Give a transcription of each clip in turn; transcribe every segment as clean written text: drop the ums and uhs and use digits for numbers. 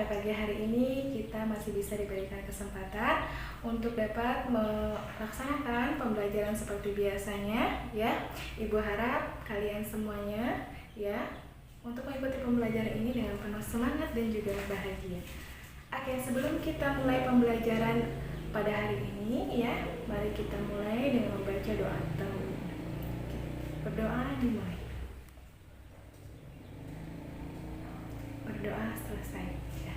pada pagi hari ini kita masih bisa diberikan kesempatan untuk dapat melaksanakan pembelajaran seperti biasanya ya. Ibu harap kalian semuanya ya untuk mengikuti pembelajaran ini dengan penuh semangat dan juga bahagia. Oke, sebelum kita mulai pembelajaran pada hari ini ya, mari kita mulai dengan membaca doa terlebih. Berdoa dimulai. Berdoa selesai ya.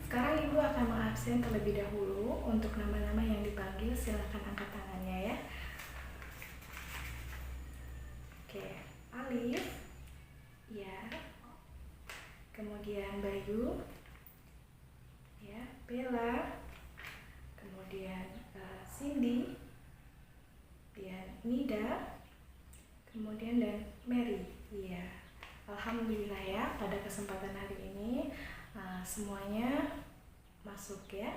Sekarang Ibu akan mengabsen terlebih dahulu. Untuk nama-nama yang dipanggil silakan angkat tangannya ya. Oke, Alif ya, kemudian Bayu ya, Bella, kemudian Cindy, kemudian Nida, kemudian dan Mary ya. Alhamdulillah ya, pada kesempatan hari ini semuanya masuk ya,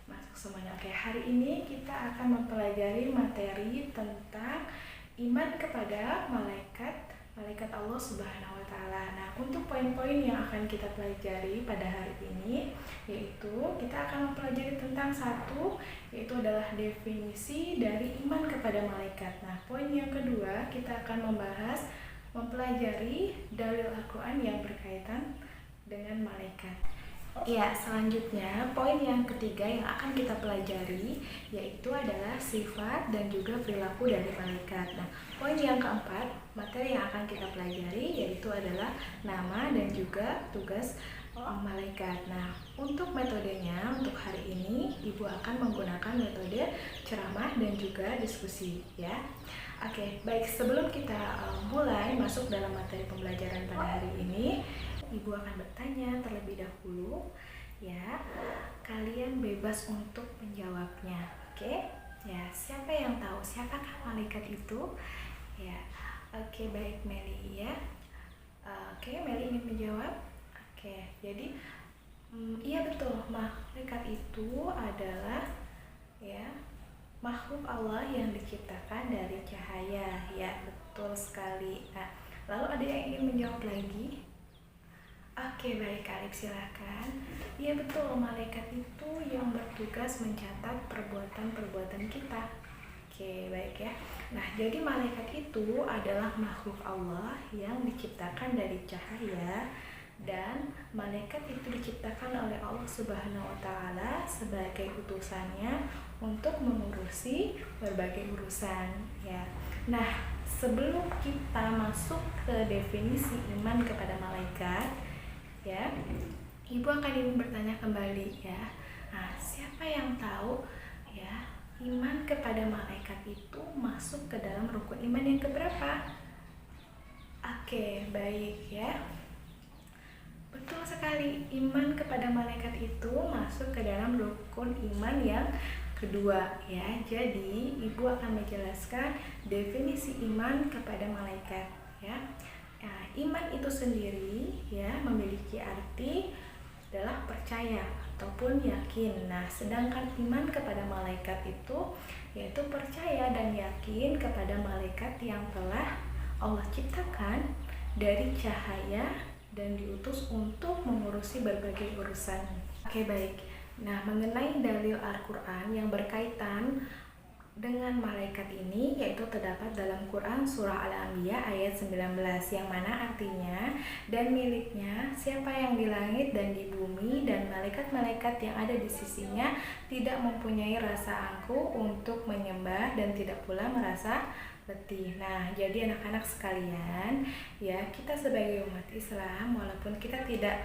masuk semuanya. Oke, hari ini kita akan mempelajari materi tentang iman kepada malaikat Allah Subhanahu wa Ta'ala. Nah, untuk poin-poin yang akan kita pelajari pada hari ini, yaitu kita akan mempelajari tentang satu, yaitu adalah definisi dari iman kepada malaikat. Nah, poin yang kedua kita akan mempelajari dalil Al-Quran yang berkaitan dengan malaikat. Ya, selanjutnya poin yang ketiga yang akan kita pelajari yaitu adalah sifat dan juga perilaku dari malaikat. Nah, poin yang keempat, materi yang akan kita pelajari yaitu adalah nama dan juga tugas malaikat. Nah, untuk metodenya untuk hari ini Ibu akan menggunakan metode ceramah dan juga diskusi ya. Oke, baik, sebelum kita mulai masuk dalam materi pembelajaran pada hari ini, Ibu akan bertanya terlebih dahulu ya. Kalian bebas untuk menjawabnya. Oke? Ya, siapa yang tahu siapakah malaikat itu? Ya. Oke, baik Meli ya. Oke, Meli ingin menjawab. Oke, jadi iya betul, malaikat itu adalah ya makhluk Allah yang diciptakan dari cahaya. Ya, betul sekali. Nah, lalu ada yang ingin menjawab lagi? Oke, baik Alif, silakan. Ya betul, malaikat itu yang bertugas mencatat perbuatan-perbuatan kita. Oke, baik ya. Nah, jadi malaikat itu adalah makhluk Allah yang diciptakan dari cahaya, dan malaikat itu diciptakan oleh Allah Subhanahu wa Ta'ala sebagai utusannya untuk mengurusi berbagai urusan ya. Nah, sebelum kita masuk ke definisi iman kepada malaikat ya, Ibu akan ingin bertanya kembali ya. Nah, siapa yang tahu ya iman kepada malaikat itu masuk ke dalam rukun iman yang keberapa? Oke, baik ya. Betul sekali, iman kepada malaikat itu masuk ke dalam rukun iman yang kedua ya. Jadi Ibu akan menjelaskan definisi iman kepada malaikat ya. Nah, iman itu sendiri ya memiliki arti adalah percaya ataupun yakin. Nah, sedangkan iman kepada malaikat itu yaitu percaya dan yakin kepada malaikat yang telah Allah ciptakan dari cahaya dan diutus untuk mengurusi berbagai urusan. Oke, baik. Nah, mengenai dalil Al-Quran yang berkaitan dengan malaikat ini yaitu terdapat dalam Quran surah Al-Anbiya ayat 19 yang mana artinya, dan miliknya siapa yang di langit dan di bumi dan malaikat-malaikat yang ada di sisinya tidak mempunyai rasa angkuh untuk menyembah dan tidak pula merasa letih. Nah, jadi anak-anak sekalian ya, kita sebagai umat Islam walaupun kita tidak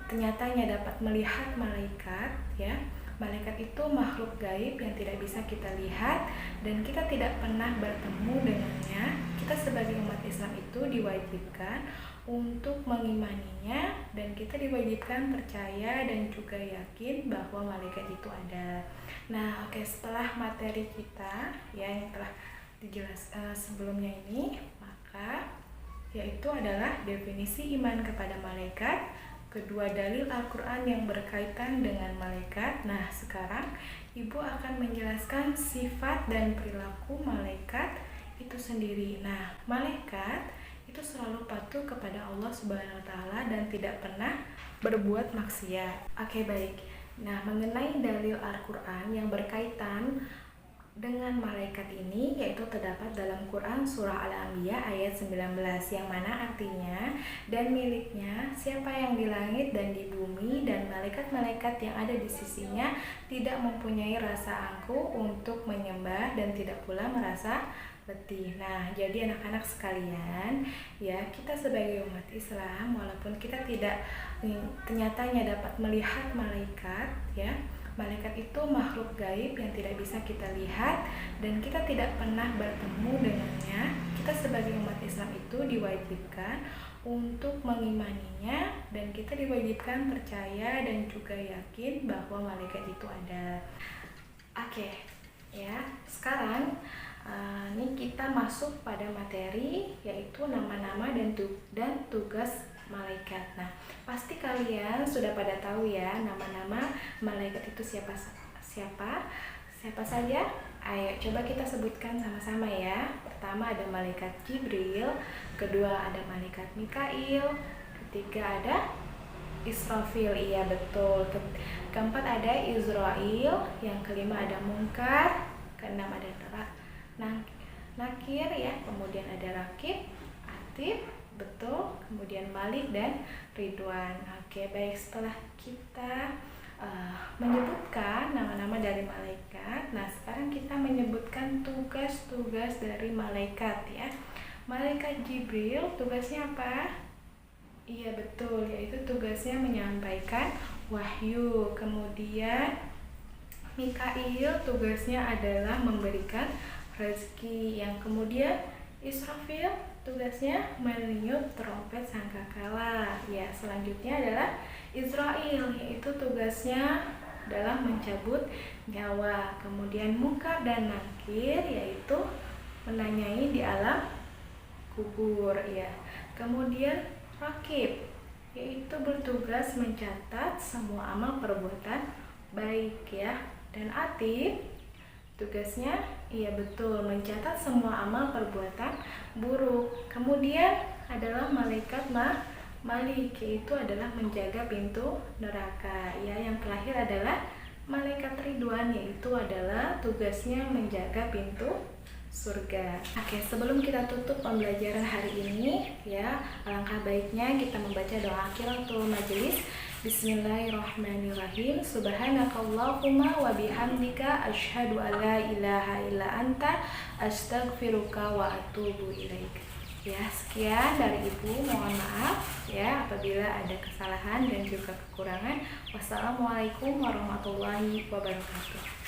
ternyatanya dapat melihat malaikat ya, malaikat itu makhluk gaib yang tidak bisa kita lihat dan kita tidak pernah bertemu dengannya. Kita sebagai umat Islam itu diwajibkan untuk mengimaninya dan kita diwajibkan percaya dan juga yakin bahwa malaikat itu ada. Nah, oke, setelah materi kita ya yang telah dijelaskan sebelumnya ini, maka yaitu adalah definisi iman kepada malaikat, kedua dalil Al-Quran yang berkaitan dengan malaikat. Nah, sekarang Ibu akan menjelaskan sifat dan perilaku malaikat itu sendiri. Nah, malaikat itu selalu patuh kepada Allah Subhanahu wa Ta'ala dan tidak pernah berbuat maksiat. Oke, baik. Nah, mengenai dalil Al-Quran yang berkaitan dengan malaikat ini, yaitu terdapat dalam Quran Surah Al-Anbiya ayat 19, yang mana artinya, dan miliknya siapa yang di langit dan di bumi dan malaikat-malaikat yang ada di sisinya tidak mempunyai rasa angkuh untuk menyembah dan tidak pula merasa letih. Nah, jadi anak-anak sekalian, ya, kita sebagai umat Islam, walaupun kita tidak ternyatanya dapat melihat malaikat, ya, malaikat itu makhluk gaib yang tidak bisa kita lihat dan kita tidak pernah bertemu dengannya. Kita sebagai umat Islam itu diwajibkan untuk mengimaninya dan kita diwajibkan percaya dan juga yakin bahwa malaikat itu ada. Oke, ya. Sekarang ini kita masuk pada materi, yaitu nama-nama dan tugas malaikat. Nah, pasti kalian sudah pada tahu ya nama-nama malaikat itu siapa saja. Ayo coba kita sebutkan sama-sama ya. Pertama ada malaikat Jibril, kedua ada malaikat Mikail, ketiga ada Israfil, iya betul. Keempat ada Izrail, yang kelima ada Munkar, keenam ada Nakir ya, kemudian ada Rakib, Atid, betul, kemudian Malik dan Ridwan. Oke, baik, setelah kita menyebutkan nama-nama dari malaikat, nah sekarang kita menyebutkan tugas-tugas dari malaikat ya. Malaikat Jibril tugasnya apa? Iya betul, yaitu tugasnya menyampaikan wahyu. Kemudian Mikail tugasnya adalah memberikan rezeki. Yang kemudian Israfil tugasnya meniup trompet sangkakala. Ya, selanjutnya adalah Israil, yaitu tugasnya adalah mencabut nyawa. Kemudian Munkar dan Nakir, yaitu menanyai di alam kubur ya. Kemudian Rakib, yaitu bertugas mencatat semua amal perbuatan baik ya. Dan Atid tugasnya iya betul mencatat semua amal perbuatan buruk. Kemudian adalah malaikat Malik, yaitu adalah menjaga pintu neraka ya. Yang terakhir adalah malaikat Ridwan, yaitu adalah tugasnya menjaga pintu surga. Oke, sebelum kita tutup pembelajaran hari ini ya, alangkah baiknya kita membaca doa akhiratul majelis. Bismillahirrahmanirrahim. Subhanakallahumma wa bihamdika asyhadu an la ilaha illa anta astaghfiruka wa atubu ilaik. Ya, sekian dari Ibu, mohon maaf ya apabila ada kesalahan dan juga kekurangan. Wassalamualaikum warahmatullahi wabarakatuh.